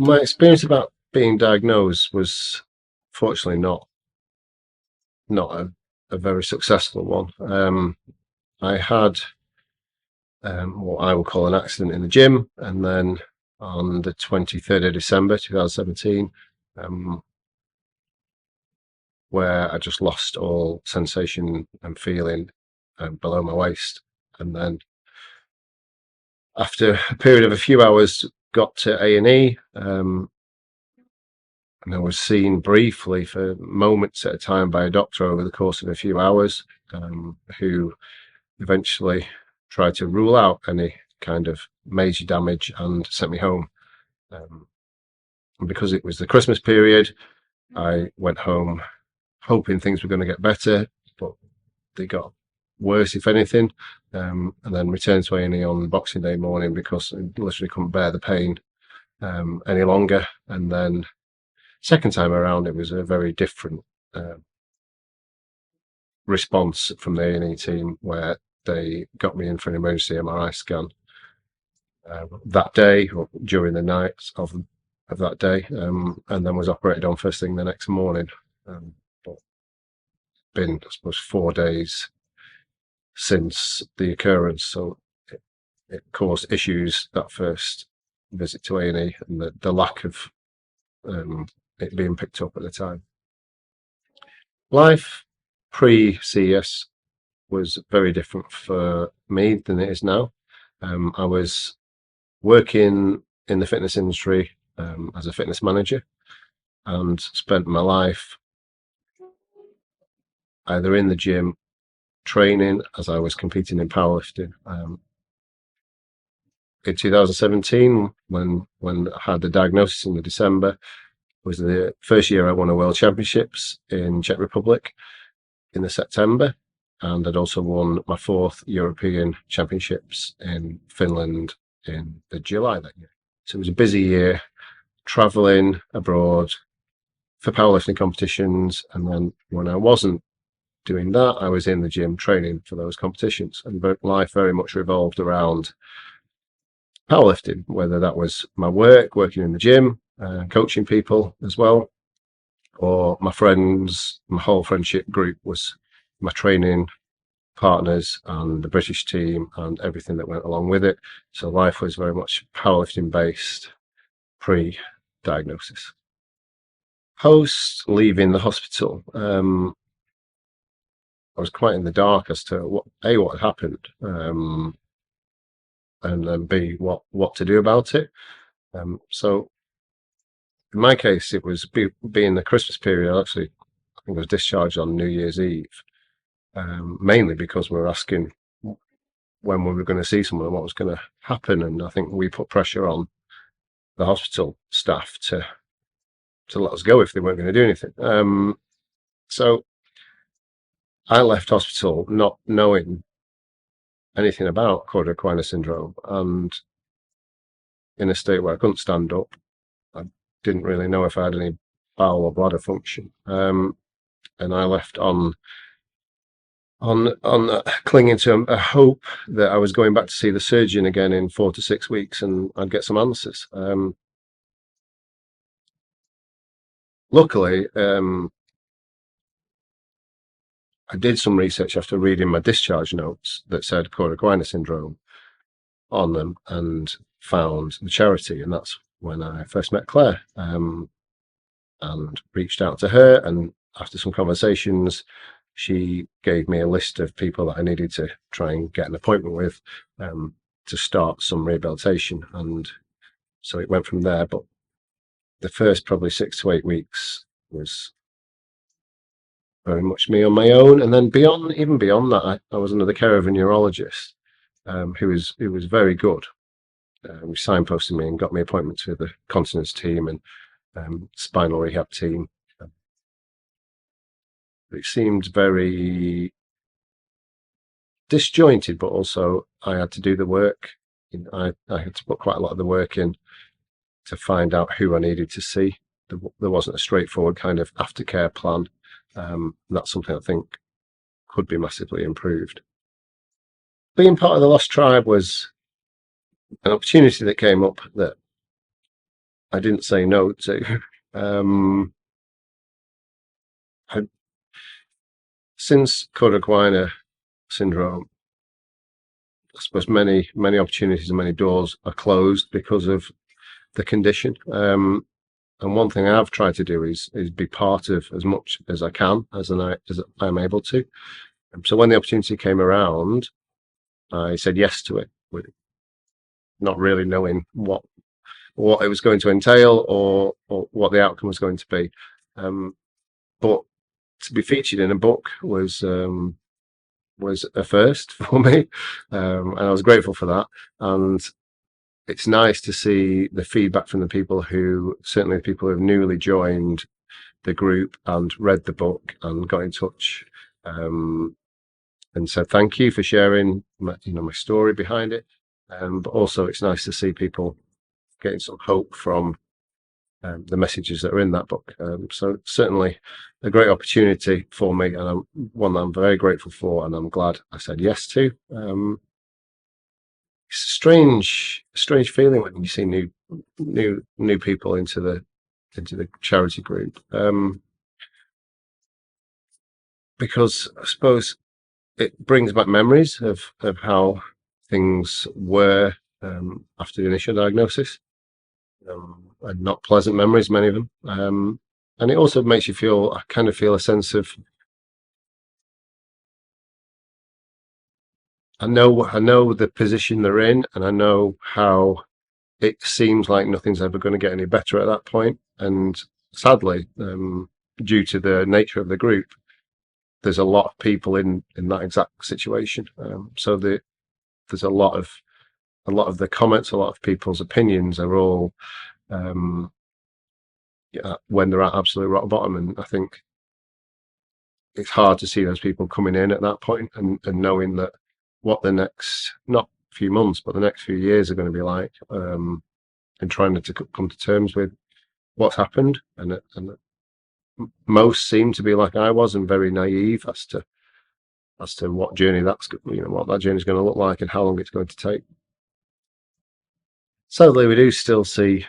My experience about being diagnosed was fortunately not a very successful one. I had what I would call an accident in the gym, and then on the 23rd of December 2017, um, where I just lost all sensation and feeling below my waist, and then after a period of a few hours, got to A&E. And I was seen briefly for moments at a time by a doctor over the course of a few hours, who eventually tried to rule out any kind of major damage and sent me home. And because it was the Christmas period, I went home hoping things were going to get better, but they got worse, if anything. And then returned to A&E on Boxing Day morning because I literally couldn't bear the pain any longer. And then second time around, it was a very different response from the A&E team, where they got me in for an emergency MRI scan that day or during the night of that day, and then was operated on first thing the next morning. But been, I suppose, 4 days since the occurrence, so it caused issues that first visit to A&E, and the lack of it being picked up at the time. Life pre-CS was very different for me than it is now. I was working in the fitness industry as a fitness manager, and spent my life either in the gym training as I was competing in powerlifting. In 2017, when I had the diagnosis in the December, was the first year I won a World Championships in Czech Republic in the September, and I'd also won my 4th European Championships in Finland in the July that year. So it was a busy year, traveling abroad for powerlifting competitions, and then when I wasn't doing that, I was in the gym training for those competitions, and life very much revolved around powerlifting, whether that was my work, working in the gym, coaching people as well, or my friends. My whole friendship group was my training partners and the British team and everything that went along with it. So life was very much powerlifting based pre-diagnosis. Post leaving the hospital, I was quite in the dark as to what had happened, and then B, what to do about it. So in my case, it was being the Christmas period. I think I was discharged on New Year's Eve, mainly because we were asking when we were going to see someone and what was going to happen. And I think we put pressure on the hospital staff to let us go if they weren't going to do anything. So I left hospital not knowing anything about Cauda Equina syndrome, and in a state where I couldn't stand up. I didn't really know if I had any bowel or bladder function, and I left on clinging to a hope that I was going back to see the surgeon again in 4 to 6 weeks, and I'd get some answers. Luckily, I did some research after reading my discharge notes that said Cauda Equina syndrome on them, and found the charity, and that's when I first met Claire, and reached out to her. And after some conversations, she gave me a list of people that I needed to try and get an appointment with, to start some rehabilitation, and so it went from there. But the first probably 6 to 8 weeks was very much me on my own, and then even beyond that, I was under the care of a neurologist, who was very good. He signposted me and got me appointments with the continence team and spinal rehab team. It seemed very disjointed, but also I had to do the work. I had to put quite a lot of the work in to find out who I needed to see. There wasn't a straightforward kind of aftercare plan. That's something I think could be massively improved. Being part of the Lost Tribe was an opportunity that came up that I didn't say no to. Um, I, since Cauda Equina syndrome, I suppose many opportunities and many doors are closed because of the condition. And one thing I've tried to do is be part of as much as I can as I'm able to. So when the opportunity came around, I said yes to it, with not really knowing what it was going to entail or what the outcome was going to be. But to be featured in a book was a first for me, and I was grateful for that. And it's nice to see the feedback from the people certainly the people who have newly joined the group and read the book and got in touch, and said thank you for sharing my story behind it. But also it's nice to see people getting some hope from the messages that are in that book. So certainly a great opportunity for me, and one that I'm very grateful for, and I'm glad I said yes to. It's a strange feeling when you see new people into the charity group, because I suppose it brings back memories of how things were after the initial diagnosis, and not pleasant memories, many of them. And it also makes you I kind of feel a sense of, I know the position they're in, and I know how it seems like nothing's ever going to get any better at that point. And sadly, due to the nature of the group, there's a lot of people in that exact situation. So there's a lot of the comments, a lot of people's opinions are all when they're at absolute rock bottom. And I think it's hard to see those people coming in at that point and knowing that what the next, not few months, but the next few years are going to be like, and trying to come to terms with what's happened. And most seem to be like I was, and very naive as to what journey what that journey is going to look like and how long it's going to take. Sadly, we do still see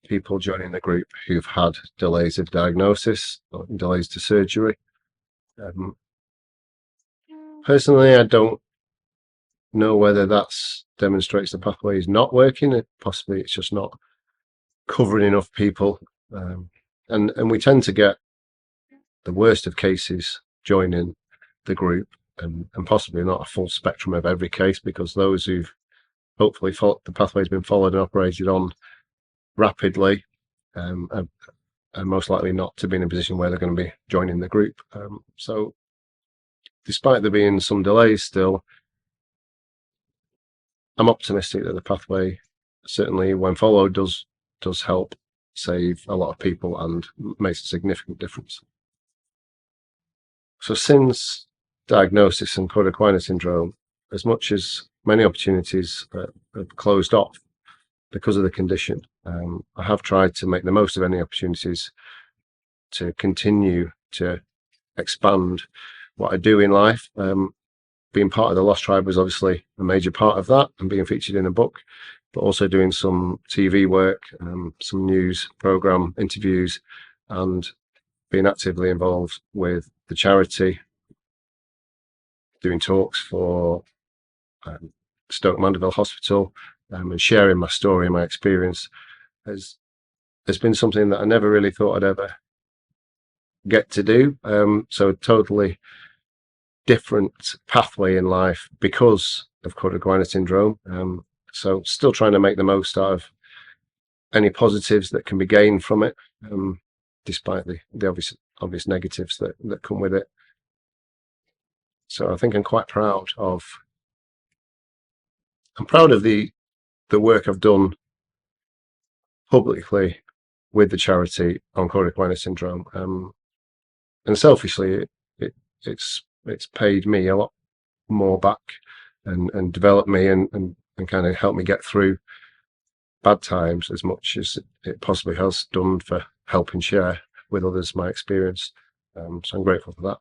people joining the group who've had delays of diagnosis or delays to surgery. Personally, I don't know whether that demonstrates the pathway is not working. Possibly it's just not covering enough people, and we tend to get the worst of cases joining the group, and possibly not a full spectrum of every case, because those who've hopefully the pathway's been followed and operated on rapidly are most likely not to be in a position where they're going to be joining the group. So despite there being some delays still, I'm optimistic that the pathway, certainly when followed, does help save a lot of people and makes a significant difference. So since diagnosis and Cauda Equina syndrome, as much as many opportunities have closed off because of the condition, I have tried to make the most of any opportunities to continue to expand what I do in life. Being part of the Lost Tribe was obviously a major part of that, and being featured in a book, but also doing some TV work, some news program interviews, and being actively involved with the charity, doing talks for Stoke Mandeville Hospital, and sharing my story and my experience has been something that I never really thought I'd ever get to do. So a totally different pathway in life because of Cauda Equina syndrome. So still trying to make the most out of any positives that can be gained from it, despite the obvious negatives that come with it. So I think I'm quite proud of the work I've done publicly with the charity on Cauda Equina syndrome. And selfishly, it's paid me a lot more back and developed me and kind of helped me get through bad times as much as it possibly has done for helping share with others my experience. So I'm grateful for that.